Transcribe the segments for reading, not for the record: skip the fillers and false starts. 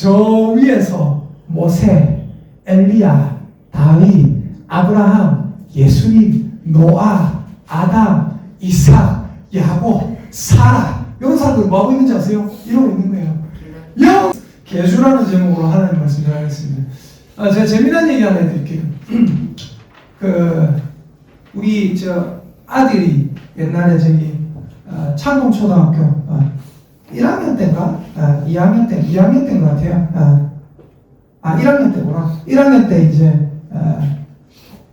저 위에서 모세, 엘리야, 다윗, 아브라함, 예수님, 노아, 아담, 이삭, 야곱, 사라 이런 사람들 뭐하고 있는지 아세요? 이러고 있는 거예요. 계주라는 제목으로 하나님 말씀 전하겠습니다. 제가 재미난 얘기 하나 해드릴게요. 우리 아들이 옛날에 창동초등학교 1학년 때인가? 2학년 때인 것 같아요. 1학년 때구나. 1학년 때 이제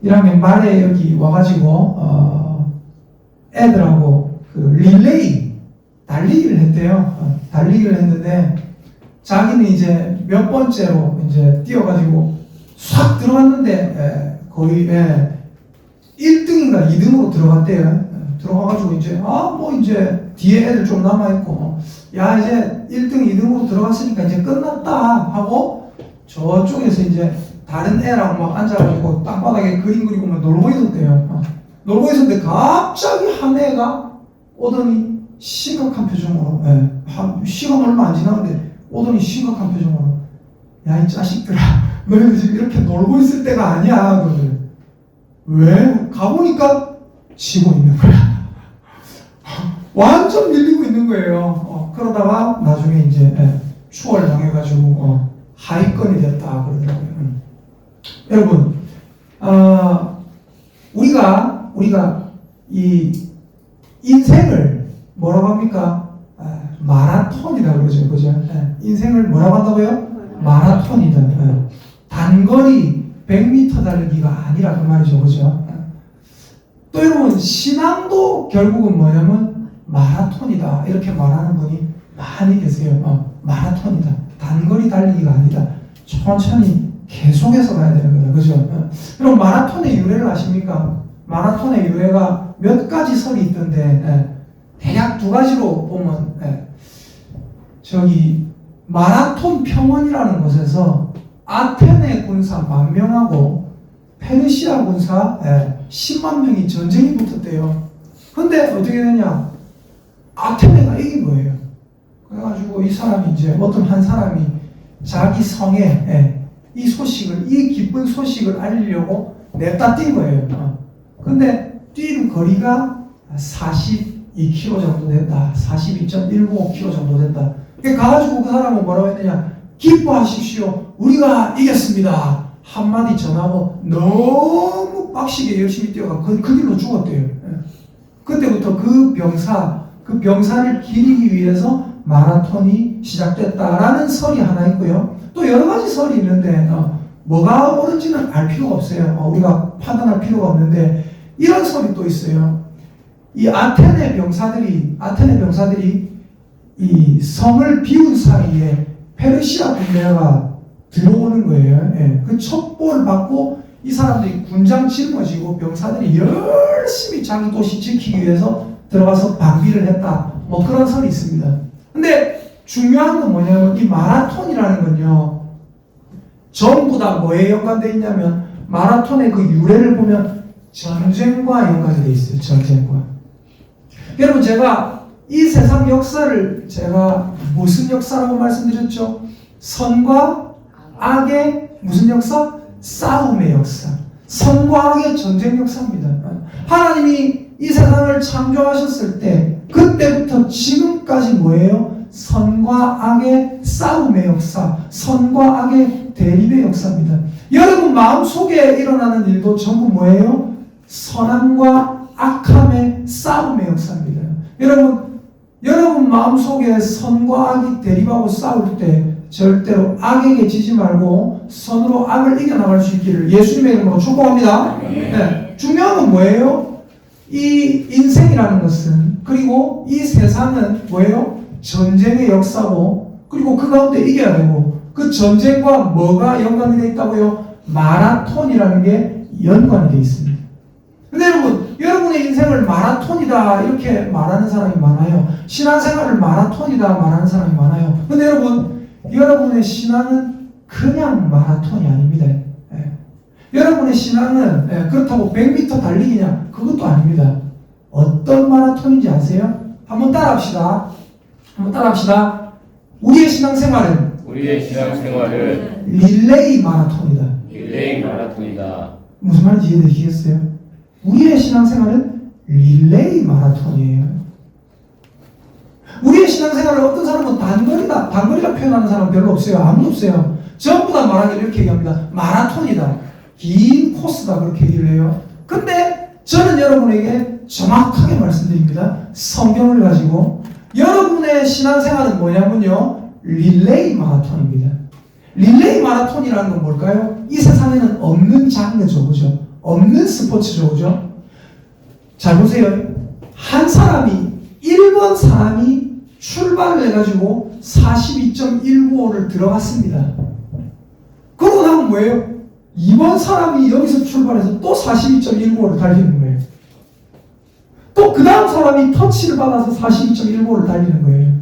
1학년 말에 여기 와가지고 애들하고 릴레이 달리기를 했대요. 달리기를 했는데 자기는 이제 몇 번째로 이제 뛰어가지고 싹 들어갔는데 거의 1등인가 2등으로 들어갔대요. 들어가가지고 이제 이제 뒤에 애들 좀 남아있고 야 이제 1등 2등으로 들어갔으니까 이제 끝났다 하고 저쪽에서 이제 다른 애랑 막 앉아가지고 땅바닥에 그림 그리고 막 놀고 있었대요. 놀고 있었는데 갑자기 한 애가 오더니 심각한 표정으로 시간 얼마 안 지났는데 오더니 심각한 표정으로 야 이 자식들아 너희들 지금 이렇게 놀고 있을 때가 아니야. 너희들 왜? 가보니까 지고 있는 거야. 완전 밀리고 있는 거예요. 그러다가 나중에 이제 추월당해가지고 하위권이 됐다 그러더라고요. 여러분, 우리가 이 인생을 뭐라고 합니까? 마라톤이다 그러죠, 그죠? 인생을 뭐라고 한다고요? 마라톤이다. 단거리 100m 달리기가 아니라 그 말이죠, 그죠? 또 여러분, 신앙도 결국은 뭐냐면 마라톤이다 이렇게 말하는 분이 많이 계세요. 마라톤이다. 단거리 달리기가 아니다. 천천히 계속해서 가야 되는 거죠, 그죠? 여러분, 마라톤의 유래를 아십니까? 마라톤의 유래가 몇 가지 설이 있던데 대략 두 가지로 보면 마라톤 평원이라는 곳에서 아테네 군사 10,000명하고 페르시아 군사 10만 명이 전쟁이 붙었대요. 근데 어떻게 되냐? 아테네가 이긴 거예요. 그래가지고 이 사람이 이제 어떤 한 사람이 자기 성에 이 기쁜 소식을 알리려고 냈다 뛴 거예요. 근데 뛰는 거리가 42km 정도 된다. 42.195km 정도 된다. 가가지고 그 사람은 뭐라고 했느냐? 기뻐하십시오. 우리가 이겼습니다. 한마디 전하고 너무 빡시게 열심히 뛰어가 그 길로 죽었대요. 그때부터 그 병사를 기리기 위해서 마라톤이 시작됐다라는 설이 하나 있고요. 또 여러 가지 설이 있는데 뭐가 옳은지는 알 필요가 없어요. 우리가 판단할 필요가 없는데 이런 설이 또 있어요. 이 아테네 병사들이 이 성을 비운 사이에 페르시아 군대가 들어오는 거예요. 그 첩보를 받고 이 사람들이 군장 짊어지고 병사들이 열심히 자기 도시 지키기 위해서 들어가서 방비를 했다. 뭐 그런 설이 있습니다. 근데 중요한 건 뭐냐면 이 마라톤이라는 건요. 전부 다 뭐에 연관되어 있냐면 마라톤의 그 유래를 보면 전쟁과 연관이 되어 있어요. 전쟁과. 여러분 제가 이 세상 역사를 제가 무슨 역사라고 말씀드렸죠? 선과 악의 무슨 역사? 싸움의 역사. 선과 악의 전쟁 역사입니다. 하나님이 이 세상을 창조하셨을 때 그때부터 지금까지 뭐예요? 선과 악의 싸움의 역사, 선과 악의 대립의 역사입니다. 여러분 마음속에 일어나는 일도 전부 뭐예요? 선함과 악함의 싸움의 역사입니다. 여러분 마음속에 선과 악이 대립하고 싸울 때 절대로 악에게 지지 말고 선으로 악을 이겨나갈 수 있기를 예수님의 이름으로 축복합니다. 네. 중요한 건 뭐예요? 이 인생이라는 것은 그리고 이 세상은 뭐예요? 전쟁의 역사고 그리고 그 가운데 이겨야 되고 그 전쟁과 뭐가 연관이 되어 있다고요? 마라톤이라는 게 연관이 되어 있습니다. 근데 여러분의 인생을 마라톤이다 이렇게 말하는 사람이 많아요. 신앙생활을 마라톤이다 말하는 사람이 많아요. 근데 여러분의 신앙은 그냥 마라톤이 아닙니다. 여러분의 신앙은 그렇다고 100m 달리기냐? 그것도 아닙니다. 어떤 마라톤인지 아세요? 한번 따라합시다. 우리의 신앙생활은 우리의 신앙생활은 릴레이 마라톤이다. 릴레이 마라톤이다. 무슨 말인지 이해되시겠어요? 우리의 신앙생활은 릴레이 마라톤이에요. 우리의 신앙생활을 어떤 사람은 단거리다, 단거리라 표현하는 사람은 별로 없어요. 아무도 없어요. 전부 다 말하기를 이렇게 얘기합니다. 마라톤이다. 긴 코스다. 그렇게 얘기를 해요. 근데 저는 여러분에게 정확하게 말씀드립니다. 성경을 가지고 여러분의 신앙생활은 뭐냐면요. 릴레이 마라톤입니다. 릴레이 마라톤이라는 건 뭘까요? 이 세상에는 없는 장르죠. 그죠? 없는 스포츠죠. 그죠? 잘 보세요. 한 사람이 1번 사람이 출발을 해가지고 42.195를 들어갔습니다. 그러고 나면 뭐예요? 2번 사람이 여기서 출발해서 또 42.195를 달리는 거예요. 또 그 다음 사람이 터치를 받아서 42.195를 달리는 거예요.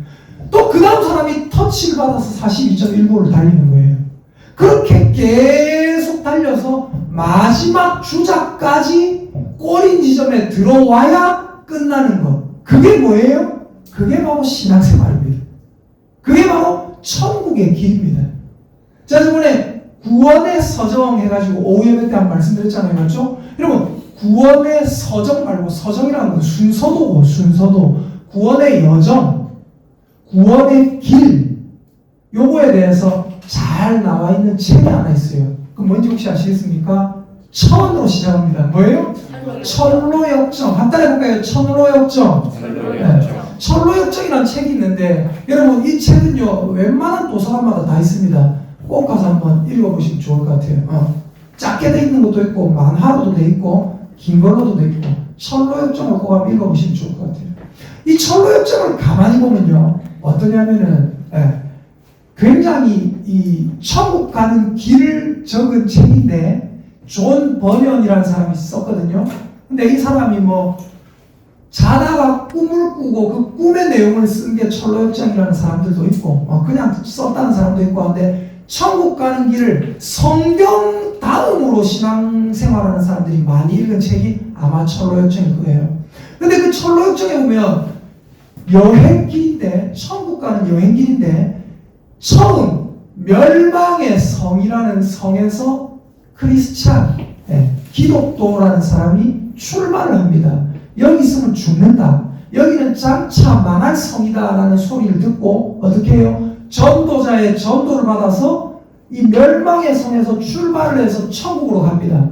또 그 다음 사람이 터치를 받아서 42.195를 달리는 거예요. 그렇게 계속 달려서 마지막 주자까지 꼬린 지점에 들어와야 끝나는 것. 그게 뭐예요? 그게 바로 신앙생활입니다. 그게 바로 천국의 길입니다. 자, 저번에 구원의 서정 해가지고 오후 예배 때 한 말씀드렸잖아요. 맞죠? 여러분, 구원의 서정 말고 서정이라는 건 순서도고, 순서도. 구원의 여정, 구원의 길, 요거에 대해서 잘 나와 있는 책이 하나 있어요. 그 뭔지 혹시 아시겠습니까? 천으로 시작합니다. 뭐예요? 천로역정. 한번 따라해볼까요? 천로역정. 네. 천로역정이라는 책이 있는데 여러분 이 책은요 웬만한 도서관마다 다 있습니다. 꼭 가서 한번 읽어보시면 좋을 것 같아요. 작게 돼 있는 것도 있고 만화로도 돼 있고 긴 걸로도 돼 있고 천로역정을 꼭 한번 읽어보시면 좋을 것 같아요. 이 천로역정을 가만히 보면요 어떠냐면은 굉장히 이 천국 가는 길을 적은 책인데 존 버년이라는 사람이 썼거든요. 근데 이 사람이 뭐 자다가 꿈을 꾸고 그 꿈의 내용을 쓴 게 천로역정이라는 사람들도 있고 그냥 썼다는 사람도 있고 한데 천국 가는 길을 성경 다음으로 신앙생활하는 사람들이 많이 읽은 책이 아마 천로역정일 거예요. 근데 그 천로역정에 보면 여행길인데 천국 가는 여행길인데 처음 멸망의 성이라는 성에서 크리스찬, 기독도라는 사람이 출발을 합니다. 여기 있으면 죽는다. 여기는 장차 망할 성이다라는 소리를 듣고 어떻게 해요? 전도자의 전도를 받아서 이 멸망의 성에서 출발을 해서 천국으로 갑니다.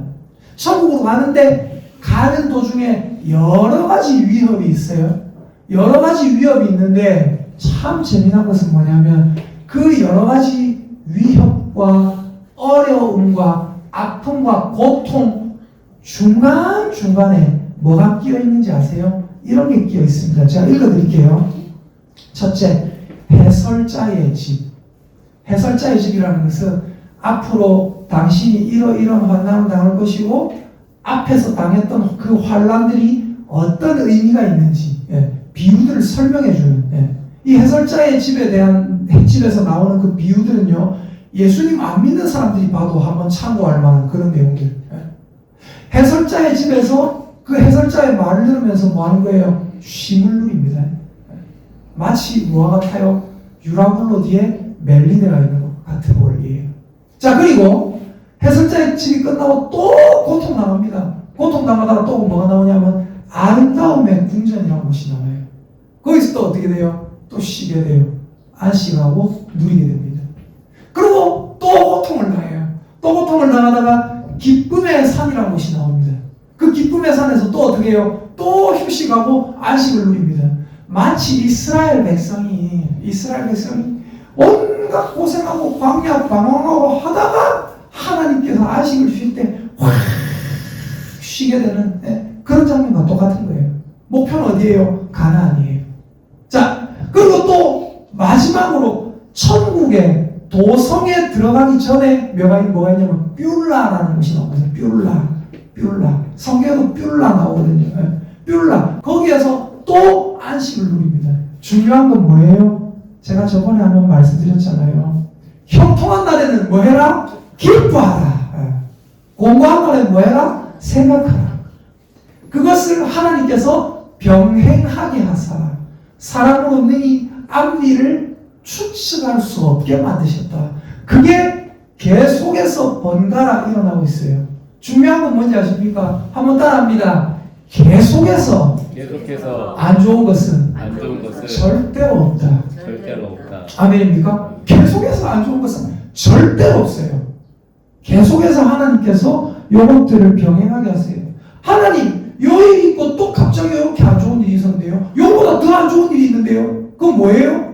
천국으로 가는데 가는 도중에 여러 가지 위협이 있어요. 여러 가지 위협이 있는데 참 재미난 것은 뭐냐면 그 여러 가지 위협과 어려움과 아픔과 고통 중간중간에 뭐가 끼어 있는지 아세요? 이런 게 끼어 있습니다. 제가 읽어드릴게요. 첫째, 해설자의 집. 해설자의 집이라는 것은 앞으로 당신이 이런 환난을 당할 것이고 앞에서 당했던 그 환난들이 어떤 의미가 있는지 비유들을 설명해주는 이 해설자의 집에 대한 집에서 나오는 그 비유들은요 예수님 안 믿는 사람들이 봐도 한번 참고할 만한 그런 내용들. 해설자의 집에서 그 해설자의 말을 들으면서 뭐 하는 거예요? 쉼을 누립니다. 마치 뭐와 같아요? 유라굴로 뒤에 멜리네가 있는 것 같은 원리예요. 자, 그리고 해설자의 집이 끝나고 또 고통당합니다. 고통당하다가 또 뭐가 나오냐면 아름다움의 궁전이라는 것이 나와요. 거기서 또 어떻게 돼요? 또 쉬게 돼요. 안식하고 누리게 됩니다. 그리고 또 고통을 당해요. 또 고통을 당하다가 기쁨의 산이라는 것이 나옵니다. 그 기쁨의 산에서 또 어떻게 해요? 또 휴식하고 안식을 누립니다. 마치 이스라엘 백성이 온갖 고생하고 광야 방황하고 하다가 하나님께서 안식을 주실 때 확 쉬게 되는 그런 장면과 똑같은 거예요. 목표는 어디예요? 가나안이에요. 자, 그리고 또 마지막으로 천국의 도성에 들어가기 전에 뭐가 있냐면 뷸라라는 것이 나옵니다. 뷸라. 성경에도 뷸라 나오거든요. 뷸라. 거기에서 또 안식을 누립니다. 중요한 건 뭐예요? 제가 저번에 한번 말씀드렸잖아요. 형통한 날에는 뭐 해라? 기뻐하라. 공고한 날에는 뭐 해라? 생각하라. 그것을 하나님께서 병행하게 하사 사람으로 너희 앞니를 추측할 수 없게 만드셨다. 그게 계속해서 번갈아 일어나고 있어요. 중요한 건 뭔지 아십니까? 한번 따라합니다. 계속해서 안 좋은 것은 안 좋은 것은 절대로 없다. 절대로 없다. 아멘입니까? 계속해서 안 좋은 것은 절대로 없어요. 계속해서 하나님께서 요것들을 병행하게 하세요. 하나님, 요 일이 있고 또 갑자기 이렇게 안 좋은 일이 있었는데요. 요보다 더 안 좋은 일이 있는데요. 그건 뭐예요?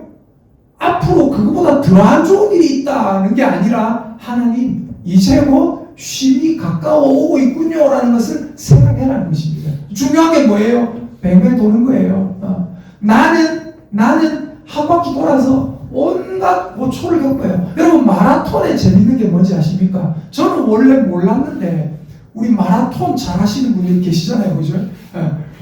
앞으로 그거보다 더 안 좋은 일이 있다는 게 아니라 하나님, 이제 곧 쉼이 가까워 오고 있군요라는 것을 생각해라는 것입니다. 중요한 게 뭐예요? 뱅뱅 도는 거예요. 나는 한 바퀴 돌아서 온갖 고초를 겪어요. 여러분, 마라톤에 재밌는 게 뭔지 아십니까? 저는 원래 몰랐는데 우리 마라톤 잘 하시는 분들이 계시잖아요. 그죠?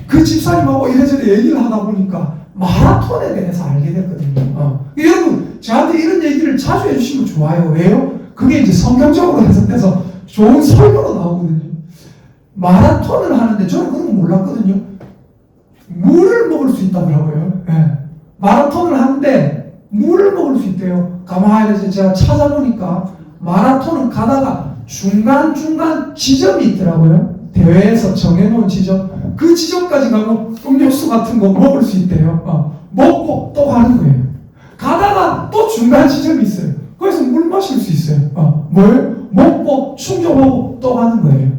그 집사님하고 이래저래 얘기를 하다 보니까 마라톤에 대해서 알게 됐거든요. 여러분, 저한테 이런 얘기를 자주 해주시면 좋아요. 왜요? 그게 이제 성경적으로 해석돼서 좋은 설교로 나오거든요. 마라톤을 하는데 저는 그런 거 몰랐거든요. 물을 먹을 수 있다더라고요. 마라톤을 하는데 물을 먹을 수 있대요. 가만히 제가 찾아보니까 마라톤은 가다가 중간중간 지점이 있더라고요. 대회에서 정해놓은 지점. 그 지점까지 가면 음료수 같은 거 먹을 수 있대요. 먹고 또 가는 거예요. 가다가 또 중간 지점이 있어요. 거기서 물 마실 수 있어요. 뭘? 먹고 충족하고 또 가는 거예요.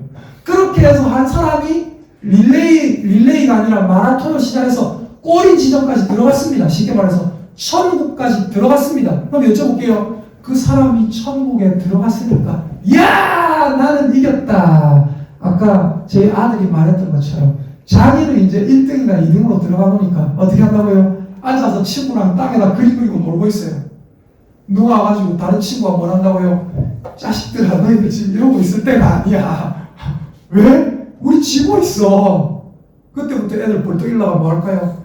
그렇게 해서 한 사람이 릴레이가 아니라 마라톤을 시작해서 꼬리 지점까지 들어갔습니다. 쉽게 말해서 천국까지 들어갔습니다. 그럼 여쭤볼게요. 그 사람이 천국에 들어갔으니까 야, 나는 이겼다. 아까 제 아들이 말했던 것처럼 자기는 이제 1등이나 2등으로 들어가 보니까 어떻게 한다고요? 앉아서 친구랑 땅에다 그림 그리고 놀고 있어요. 누가 와가지고 다른 친구가 뭘 한다고요? 자식들아, 너희들 지금 이러고 있을 때가 아니야. 왜? 우리 지고 있어. 그때부터 애들 벌떡 일어나가 뭐 할까요?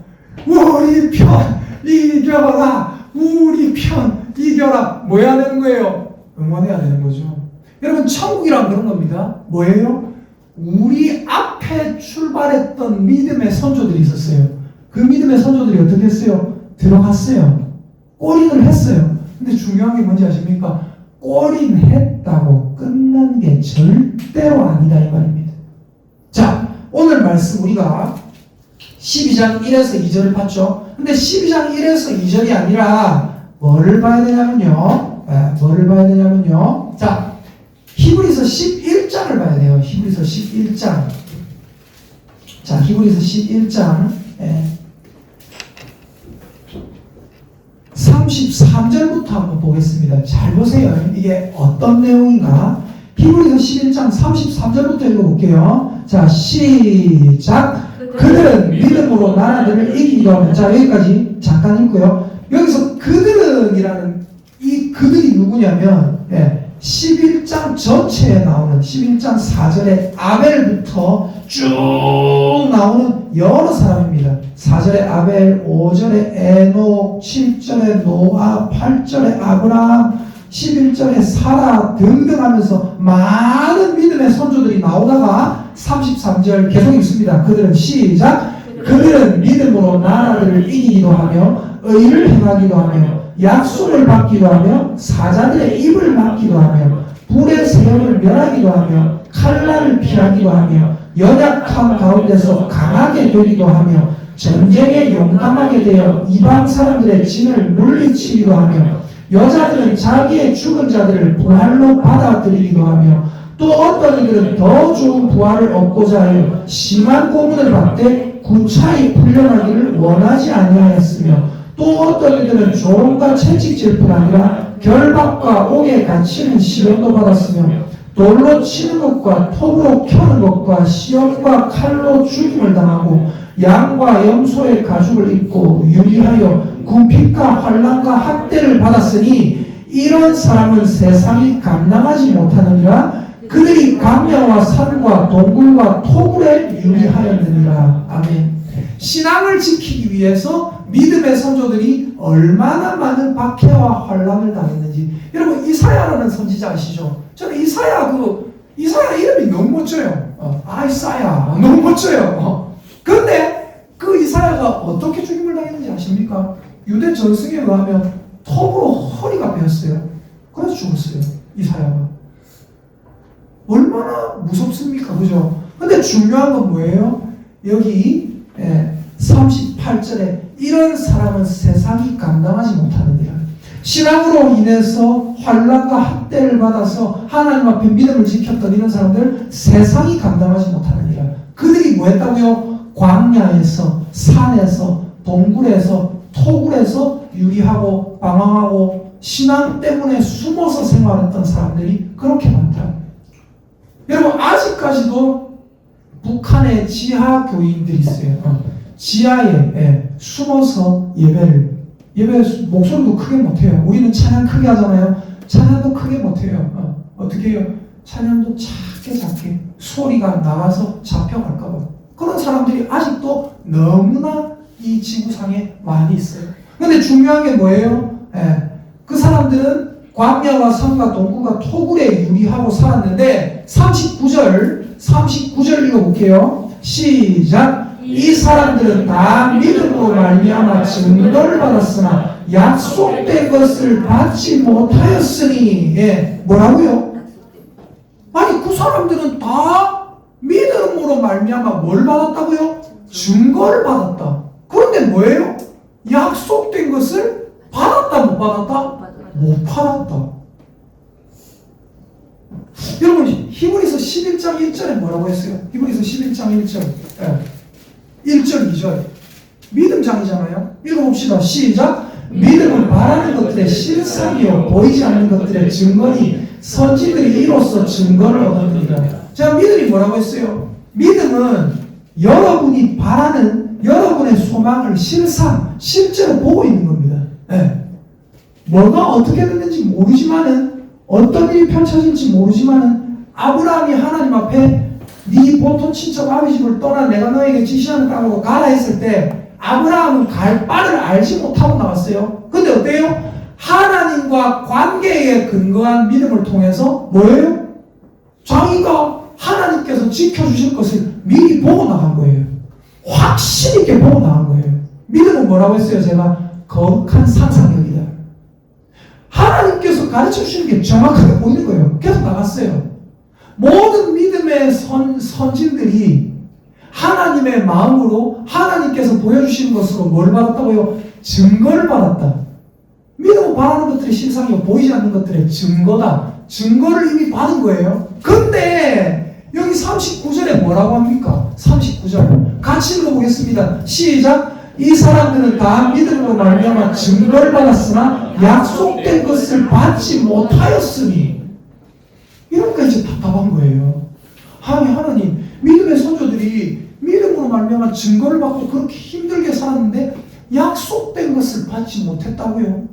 우리 편 이겨라. 우리 편 이겨라. 뭐 해야 되는 거예요? 응원해야 되는 거죠. 여러분, 천국이란 그런 겁니다. 뭐예요? 우리 앞에 출발했던 믿음의 선조들이 있었어요. 그 믿음의 선조들이 어떻게 했어요? 들어갔어요. 꼬린을 했어요. 근데 중요한 게 뭔지 아십니까? 꼬린 했다고 끝난 게 절대로 아니다 이 말입니다. 자, 오늘 말씀 우리가 12장 1에서 2절을 봤죠. 근데 12장 1에서 2절이 아니라 뭐를 봐야 되냐면요. 자, 히브리서 11장을 봐야 돼요. 히브리서 11장. 자, 히브리서 11장 33절부터 한번 보겠습니다. 잘 보세요. 이게 어떤 내용인가? 히브리서 11장 33절부터 읽어볼게요. 자, 시작. 그들은 믿음으로 나라들을 이기기도 하며. 자, 여기까지 잠깐 읽고요. 여기서 그들은이라는 이 그들이 누구냐면 11장 전체에 나오는 11장 4절에 아벨부터 쭉 나오는 여러 사람입니다. 4절에 아벨, 5절에 에녹, 7절에 노아, 8절에 아브라함, 11절에 사라 등등 하면서 많은 믿음의 선조들이 나오다가 33절 계속 읽습니다. 그들은 시작. 그들은 믿음으로 나라들을 이기기도 하며 의를 행하기도 하며 약속을 받기도 하며 사자들의 입을 막기도 하며 불의 세력을 멸하기도 하며 칼날을 피하기도 하며 연약함 가운데서 강하게 되기도 하며 전쟁에 용감하게 되어 이방 사람들의 진을 물리치기도 하며 여자들은 자기의 죽은 자들을 부활로 받아들이기도 하며 또 어떤 이들은 더 좋은 부활을 얻고자 하여 심한 고문을 받되 구차히 풀려나기를 원하지 아니하였으며 또 어떤 이들은 조롱과 채찍질 뿐 아니라 결박과 옥에 갇히는 시련도 받았으며 돌로 치는 것과 톱으로 켜는 것과 시험과 칼로 죽임을 당하고 양과 염소의 가죽을 입고 유리하여 궁핍과 환난과 학대를 받았으니 이런 사람은 세상이 감당하지 못하느니라. 그들이 강야와 산과 동굴과 토굴에 유리하였느니라. 아멘. 신앙을 지키기 위해서 믿음의 선조들이 얼마나 많은 박해와 환난을 당했는지. 여러분, 이사야라는 선지자 아시죠? 저는 이사야 이름이 너무 멋져요. 이사야 너무 멋져요. 그런데 그 이사야가 어떻게 죽임을 당했는지 아십니까? 유대 전승에 의하면 톱으로 허리가 베었어요. 그래서 죽었어요. 이사야가. 얼마나 무섭습니까? 그죠? 근데 중요한 건 뭐예요? 여기 38절에 이런 사람은 세상이 감당하지 못하느니라. 신앙으로 인해서 환난과 학대를 받아서 하나님 앞에 믿음을 지켰던 이런 사람들 세상이 감당하지 못하느니라. 그들이 뭐 했다고요? 광야에서, 산에서, 동굴에서, 토굴에서 유리하고 방황하고 신앙 때문에 숨어서 생활했던 사람들이 그렇게 많다. 여러분 아직까지도 북한에 지하 교인들이 있어요. 지하에 숨어서 예배 목소리도 크게 못해요. 우리는 찬양 크게 하잖아요. 찬양도 크게 못해요. 어떻게 해요? 찬양도 작게 소리가 나가서 잡혀갈까봐. 그런 사람들이 아직도 너무나 이 지구상에 많이 있어요. 근데 중요한 게 뭐예요? 그 사람들은 광야와 산과 동굴과 토굴에 유리하고 살았는데 39절 읽어볼게요. 시작. 이 사람들은 다 믿음으로 말미암아 증거를 받았으나 약속된 것을 받지 못하였으니 뭐라고요? 아니 그 사람들은 다 믿음으로 말미암아 뭘 받았다고요? 증거를 받았다. 그런데 뭐예요? 약속된 것을 받았다 못 받았다? 못 받았다. 여러분 히브리서 11장 1절에 뭐라고 했어요? 히브리서 11장 1절 1절 2절 믿음장이잖아요. 읽어봅시다. 시작. 믿음은 바라는 것들의 실상이요 보이지 않는 것들의 증거니 선지들이 이로써 증거를 얻었느니라. 제가 믿음이 뭐라고 했어요? 믿음은 여러분이 바라는 여러분의 소망을 실제로 보고 있는 겁니다. 뭐가 어떻게 됐는지 모르지만은 어떤 일이 펼쳐질지 모르지만은 아브라함이 하나님 앞에 네 보통 친척 아비 집을 떠나 내가 너에게 지시하는 땅으로 가라 했을 때 아브라함은 갈 바를 알지 못하고 나왔어요. 근데 어때요? 하나님과 관계에 근거한 믿음을 통해서 뭐예요? 자기가 하나님께서 지켜주실 것을 미리 보고 나간 거예요. 확신 있게 보고 나간 거예요. 믿음은 뭐라고 했어요? 제가 거룩한 상상력이다. 하나님께서 가르쳐 주시는 게 정확하게 보이는 거예요. 계속 나갔어요. 모든 믿음의 선진들이 하나님의 마음으로 하나님께서 보여주시는 것으로 뭘 받았다고요? 증거를 받았다. 믿음을 바라는 것들이 실상이고 보이지 않는 것들의 증거다. 증거를 이미 받은 거예요. 근데 여기 39절에 뭐라고 합니까? 39절 같이 읽어보겠습니다. 시작. 이 사람들은 다 믿음으로 말미암아 증거를 받았으나 약속된 것을 받지 못하였으니 이러니까 이제 답답한 거예요. 하나님 믿음의 선조들이 믿음으로 말미암아 증거를 받고 그렇게 힘들게 살았는데 약속된 것을 받지 못했다고요.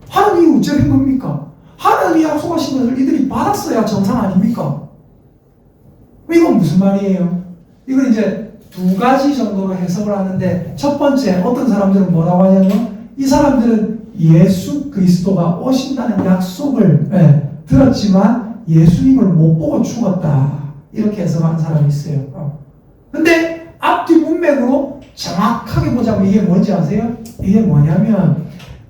하나님이 어째 된 겁니까? 하나님이 약속하신 것을 이들이 받았어야 정상 아닙니까? 이건 무슨 말이에요? 이걸 이제 두 가지 정도로 해석을 하는데 첫 번째 어떤 사람들은 뭐라고 하냐면 이 사람들은 예수 그리스도가 오신다는 약속을 들었지만 예수님을 못 보고 죽었다 이렇게 해석하는 사람이 있어요. 근데 앞뒤 문맥으로 정확하게 보자면 이게 뭔지 아세요? 이게 뭐냐면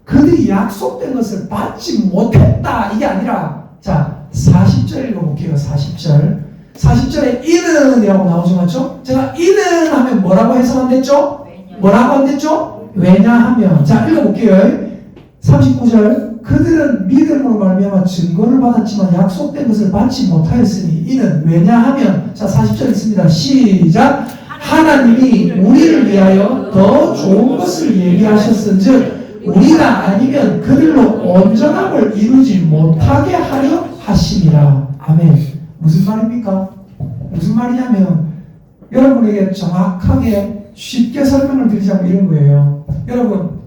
그들이 약속된 것을 받지 못했다 이게 아니라 자 40절 읽어볼게요. 40절에 이는 이라고 나오죠. 맞죠? 제가 이는 하면 뭐라고 해석 안 됐죠? 뭐라고 안 됐죠? 왜냐하면 자 읽어볼게요. 39절 그들은 믿음으로 말미암아 증거를 받았지만 약속된 것을 받지 못하였으니 이는 왜냐하면 자 40절 있습니다. 시작. 하나님이 우리를 위하여 더 좋은 것을 예비하셨은즉 우리가 아니면 그들로 온전함을 이루지 못하게 하려 하심이라. 아멘. 무슨 말입니까? 무슨 말이냐면 여러분에게 정확하게 쉽게 설명을 드리자면 이런 거예요. 여러분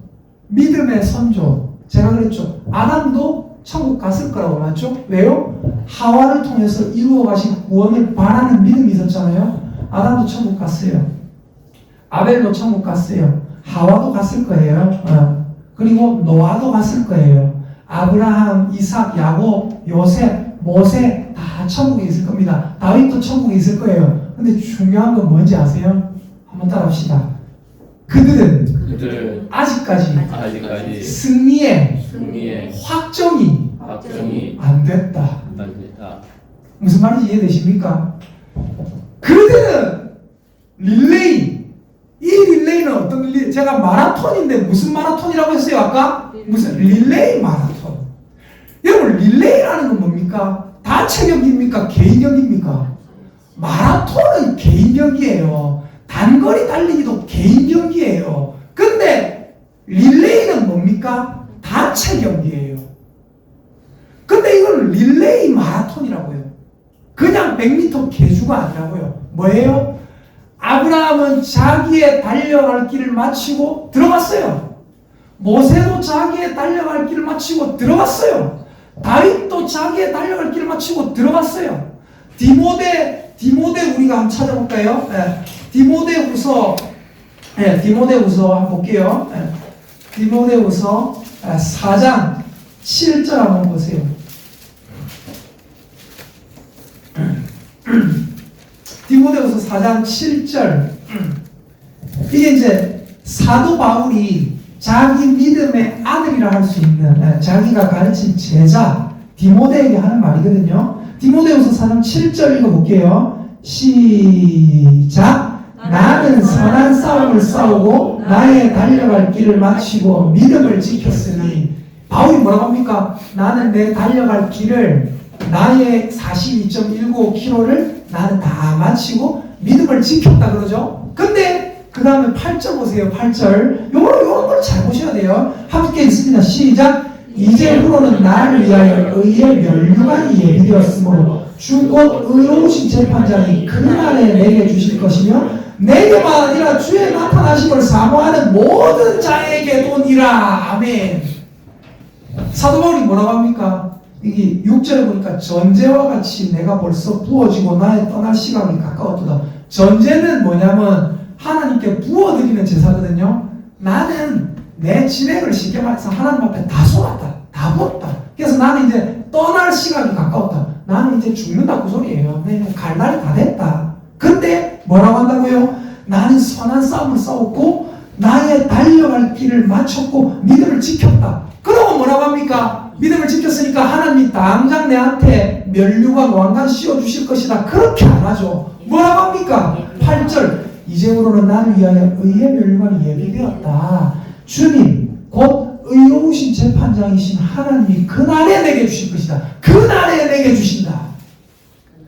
믿음의 선조 제가 그랬죠. 아담도 천국 갔을 거라고 맞죠? 왜요? 하와를 통해서 이루어 가신 구원을 바라는 믿음이 있었잖아요. 아담도 천국 갔어요. 아벨도 천국 갔어요. 하와도 갔을 거예요. 그리고 노아도 갔을 거예요. 아브라함, 이삭, 야곱, 요셉, 모세 다 천국에 있을 겁니다. 다윗도 천국에 있을 거예요. 근데 중요한 건 뭔지 아세요? 한번 따라합시다. 그들은 아직까지 승리의 확정이 됐다. 감사합니다. 무슨 말인지 이해되십니까? 그들은 릴레이, 이 릴레이는 어떤 릴레이? 제가 마라톤인데 무슨 마라톤이라고 했어요 아까? 무슨 릴레이 마라톤. 여러분 릴레이라는 건 뭡니까? 단체 경기입니까? 개인 경기입니까? 마라톤은 개인 경기예요. 단거리 달리기도 개인 경기예요. 근데 릴레이는 뭡니까? 단체 경기예요. 근데 이걸 릴레이 마라톤이라고 해요. 그냥 100m 계주가 아니라고요. 뭐예요? 아브라함은 자기의 달려갈 길을 마치고 들어갔어요. 모세도 자기의 달려갈 길을 마치고 들어갔어요. 다윗도 자기의 달려갈 길을 마치고 들어갔어요. 디모데 우리가 한번 찾아볼까요? 디모데후서 한번 볼게요. 디모데후서 4장 7절 한번 보세요. 디모데후서 4장 7절. 이게 이제 사도 바울이 자기 믿음의 아들이라 할 수 있는 자기가 가르친 제자 디모데에게 하는 말이거든요. 디모데후서 4장 7절 읽어볼게요. 시작. 나는 선한 싸움을 싸우고 나의 달려갈 길을 마치고 믿음을 지켰으니. 바울이 뭐라고 합니까? 나는 내 달려갈 길을 나의 42.195km를 나는 다 마치고 믿음을 지켰다 그러죠. 근데 그 다음에 8절 보세요. 8절 요런 걸 잘 보셔야 돼요. 함께 있습니다. 시작. 이제후로는 나를 위하여 의의 면류관이 예비되었으므로 주 곧 의로우신 재판장이 그날에 내게 주실 것이며 내게만 아니라 주의 나타나심을 사모하는 모든 자에게도니라. 아멘. 사도 바울이 뭐라고 합니까? 이게 6절에 보니까 전제와 같이 내가 벌써 부어지고 나의 떠날 시간이 가까웠도다. 전제는 뭐냐면 하나님께 부어드리는 제사거든요. 나는 내 진액을 쉽게 말해서 하나님 앞에 다 쏟았다. 다 부었다. 그래서 나는 이제 떠날 시간이 가까웠다. 나는 이제 죽는다 그 소리예요. 갈 날이 다 됐다. 근데 뭐라고 한다고요? 나는 선한 싸움을 싸웠고 나의 달려갈 길을 마쳤고 믿음을 지켰다. 그러고 뭐라고 합니까? 믿음을 지켰으니까 하나님이 당장 내한테 면류관 왕관 씌워주실 것이다. 그렇게 안 하죠. 뭐라고 합니까? 8절 이제부로는 나를 위하여 의의 면류관이 예비되었다. 주님 곧 의로우신 재판장이신 하나님이 그날에 내게 주실 것이다. 그날에 내게 주신다.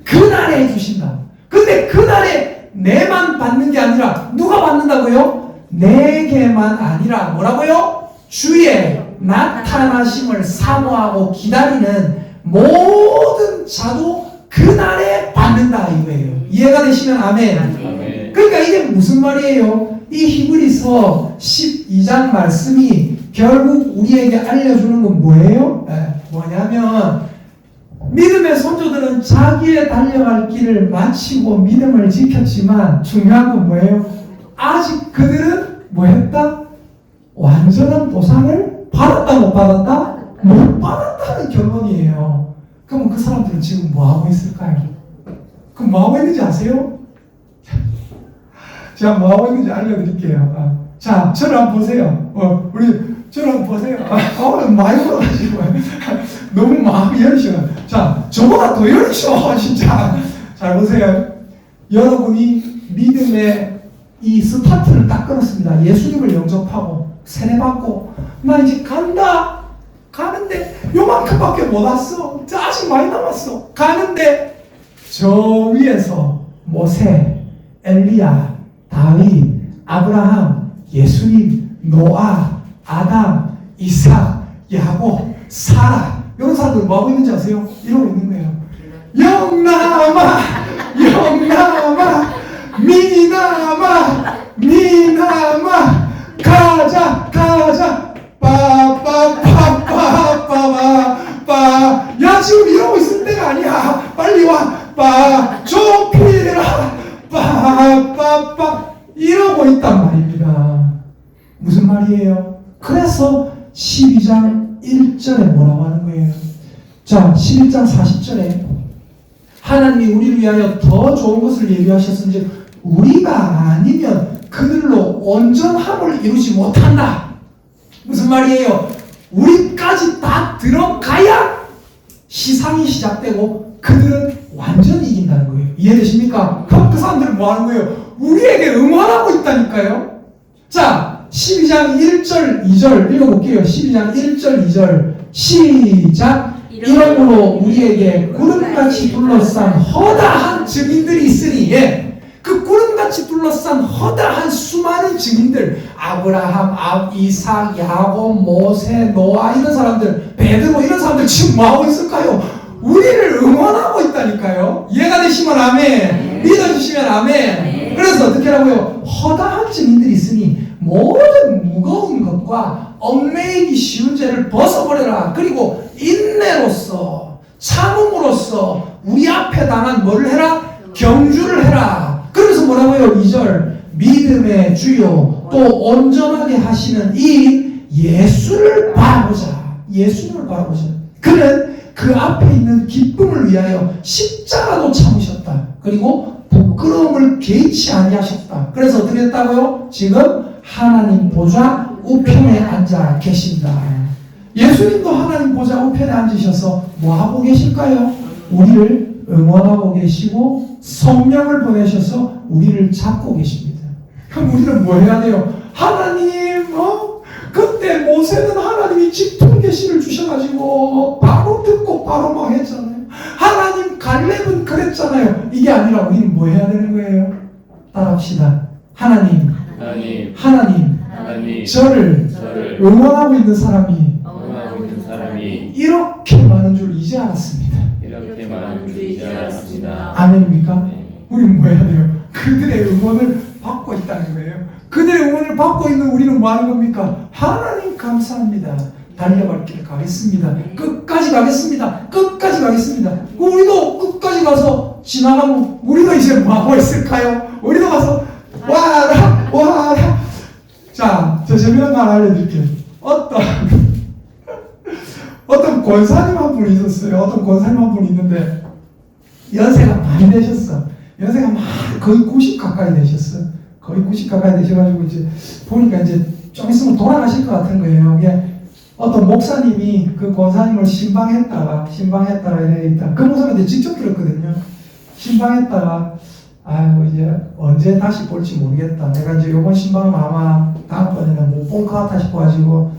그날에 주신다. 근데 그날에 내만 받는 게 아니라 누가 받는다고요? 내게만 아니라 뭐라고요? 주의 나타나심을 사모하고 기다리는 모든 자도 그날에 받는다 이거예요. 이해가 되시면 아멘. 아멘. 그러니까 이게 무슨 말이에요? 이 히브리서 12장 말씀이 결국 우리에게 알려주는 건 뭐예요? 뭐냐면 믿음의 선조들은 자기의 달려갈 길을 마치고 믿음을 지켰지만 중요한 건 뭐예요? 아직 그들은 뭐 했다? 완전한 보상을 받았다 못 받았다? 못 받았다는 결론이에요. 그럼 그 사람들은 지금 뭐 하고 있을까요? 그럼 뭐 하고 있는지 아세요? 제가 뭐 하고 있는지 알려드릴게요. 자, 저를 한번 보세요. 우리 저를 한번 보세요. 오늘 많이 보가지고 너무 마음이 열리셔. 자, 저보다 더 열리셔 진짜. 잘 보세요. 여러분이 믿음의 이 스타트를 딱 끊었습니다. 예수님을 영접하고 세례받고 나 이제 간다. 가는데 요만큼밖에 못 왔어. 아직 많이 남았어. 가는데 저 위에서 모세, 엘리야, 다윗, 아브라함, 예수님, 노아, 아담, 이삭, 야곱, 사라 이런 사람들 뭐 하고 있는지 아세요? 이러고 있는 거예요. 영남아 영남아 미남아 가자 빠빠빠빠빠빠. 야 지금 이러고 있을 때가 아니야. 빨리 와. 좁히라 빠빠빠 이러고 있단 말입니다. 무슨 말이에요? 그래서 12장 1절에 뭐라고 하는 거예요? 자, 11장 40절에 하나님이 우리를 위하여 더 좋은 것을 예비하셨은지 우리가 아니면 그들로 온전함을 이루지 못한다. 무슨 말이에요? 우리까지 다 들어가야 지상이 시작되고 그들은 완전히 이긴다는 거예요. 이해되십니까? 그럼 그 사람들은 뭐 하는 거예요? 우리에게 응원하고 있다니까요. 자, 12장 1절 2절 읽어볼게요. 12장 1절 2절 시작. 이러므로 우리에게 구름같이 둘러싼 허다한 증인들이 있으니, 예, 그 구름같이 둘러싼 허다한 수많은 증인들, 아브라함, 이삭, 야곱, 모세, 노아 이런 사람들, 베드로 이런 사람들 지금 뭐하고 있을까요? 우리를 응원하고 있다니까요. 이해가 되시면 아멘, 믿어주시면 아멘. 그래서 어떻게 하라고요? 허다한 증인들이 있으니 모든 무거운 것과 얽매이기 쉬운 죄를 벗어버려라. 그리고 인내로서 참음으로써 우리 앞에 당한 뭐를 해라? 경주를 해라. 그래서 뭐라고요? 2절 믿음의 주요 또 온전하게 하시는 이 예수를 바라보자. 예수를 바라보자. 그는 그 앞에 있는 기쁨을 위하여 십자가도 참으셨다. 그리고 부끄러움을 개의치 아니하셨다. 그래서 어떻게 했다고요? 지금 하나님 보좌 우편에 앉아 계신다. 예수님도 하나님 보좌 우편에 앉으셔서 뭐 하고 계실까요? 우리를 응원하고 계시고 성령을 보내셔서 우리를 잡고 계십니다. 그럼 우리는 뭐 해야 돼요? 하나님, 그때 모세는 하나님이 직통 계시를 주셔가지고 바로 듣고 바로 막 했잖아요. 하나님, 갈렙은 그랬잖아요. 이게 아니라 우리는 뭐 해야 되는 거예요? 따라합시다. 하나님, 저를 응원하고 있는 사람이 이렇게 많은 줄 이제 알았습니다. 아멘입니까? 우리는 뭐 해야 돼요? 그들의 응원을 받고 있다는 거예요. 그들의 응원을 받고 있는 우리는 뭐 하는 겁니까? 하나님 감사합니다. 달려갈 길 가겠습니다. 끝까지 가겠습니다. 끝까지 가겠습니다. 우리도 끝까지 가서 지나가면 우리도 이제 뭐 하고 있을까요? 우리도 가서 와라. 자, 저 재미난 말 알려드릴게요. 어떤 권사님 한 분이 있었어요. 어떤 권사님 한 분이 있는데 연세가 많이 되셨어. 연세가 막 거의 90 가까이 되셨어. 거의 90 가까이 되셔가지고 이제 보니까 이제 좀 있으면 돌아가실 것 같은 거예요. 이게 어떤 목사님이 그 권사님을 신방했다가 이래 있다. 그 목사님한테 직접 들었거든요. 신방했다가 아이고 이제 언제 다시 볼지 모르겠다. 내가 이제 요번 신방은 아마 다음번에는 못 볼 것 같아 싶어가지고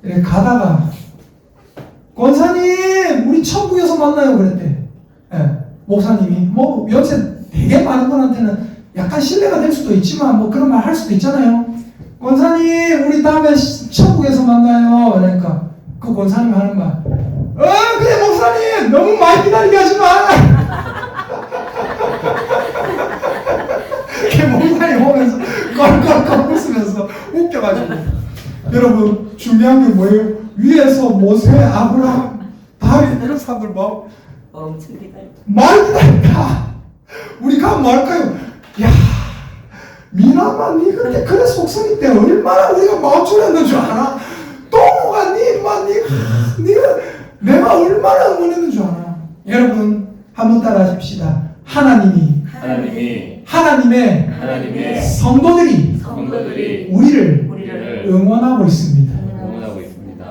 이렇게 가다가 권사님 우리 천국에서 만나요 그랬대. 예, 목사님이 뭐 연세 되게 많은 분한테는 약간 신뢰가 될 수도 있지만 뭐 그런 말 할 수도 있잖아요. 권사님 우리 다음에 천국에서 만나요. 그러니까 그 권사님 하는 말 그래 목사님 너무 많이 기다리게 하지 마. 이렇게 목사님 보면서 껄껄껄 웃으면서 웃겨가지고 여러분 중요한 게 뭐예요? 위에서 모세, 아브라함, 다윗 이런 사람들 막 엄청 기다려. 많이 기다린다. 우리 가면 뭐 할까요? 야 미나마 니 그때 그래 속성이 때 얼마나 우리가 마음 졸였는 줄 알아? 동호가 니가 내가 얼마나 응원했는 줄 알아? 여러분 한번 따라 하십시다. 하나님의 성도들이 우리를 응원하고 있습니다.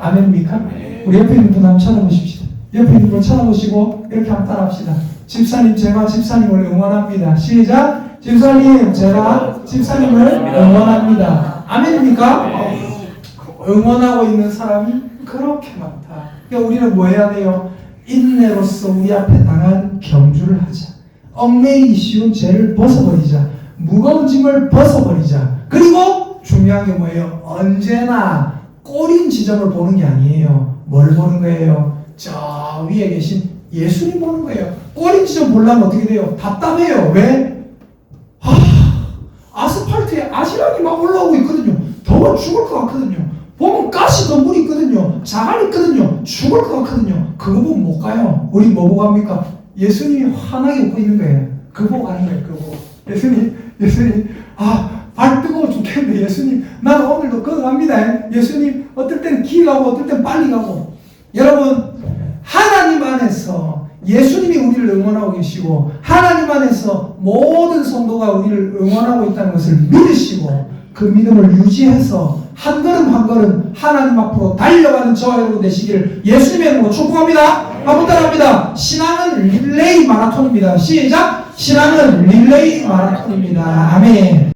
아멘입니까? 네. 우리 옆에 있는 분 한번 찾아보십시다. 옆에 있는 분 찾아보시고 이렇게 한번 따라합시다. 집사님, 제가 집사님을 응원합니다. 시작! 집사님, 제가 집사님을 응원합니다. 아멘입니까? 네. 응원하고 있는 사람이 그렇게 많다. 그러니까 우리는 뭐 해야 돼요? 인내로서 우리 앞에 당한 경주를 하자. 얽매이기 쉬운 죄를 벗어버리자. 무거운 짐을 벗어버리자. 그리고 중요한 게 뭐예요? 언제나 꼬린 지점을 보는 게 아니에요. 뭘 보는 거예요? 저 위에 계신 예수님 보는 거예요. 꼬린 지점 보려면 어떻게 돼요? 답답해요. 왜? 아스팔트에 아시랑이 막 올라오고 있거든요. 더워 죽을 것 같거든요. 보면 가시 건물이 있거든요. 자갈 있거든요. 죽을 것 같거든요. 그거 보면 못 가요. 우리 뭐 보고 갑니까? 예수님이 환하게 웃고 있는 거예요. 그거 보고 가는 거예요. 그거 보고. 예수님 발 뜨거워 죽겠는데 예수님 나는 오늘도 그거 갑니다. 예수님 어떨 때는 기 가고 어떨 때는 빨리 가고. 여러분 하나님 안에서 예수님이 우리를 응원하고 계시고 하나님 안에서 모든 성도가 우리를 응원하고 있다는 것을 믿으시고 그 믿음을 유지해서 한 걸음 한 걸음 하나님 앞으로 달려가는 저와 여러분 되시기를 예수님의 이름으로 축복합니다. 한번 따라합니다. 신앙은 릴레이 마라톤입니다. 시작! 신앙은 릴레이 마라톤입니다. 아멘.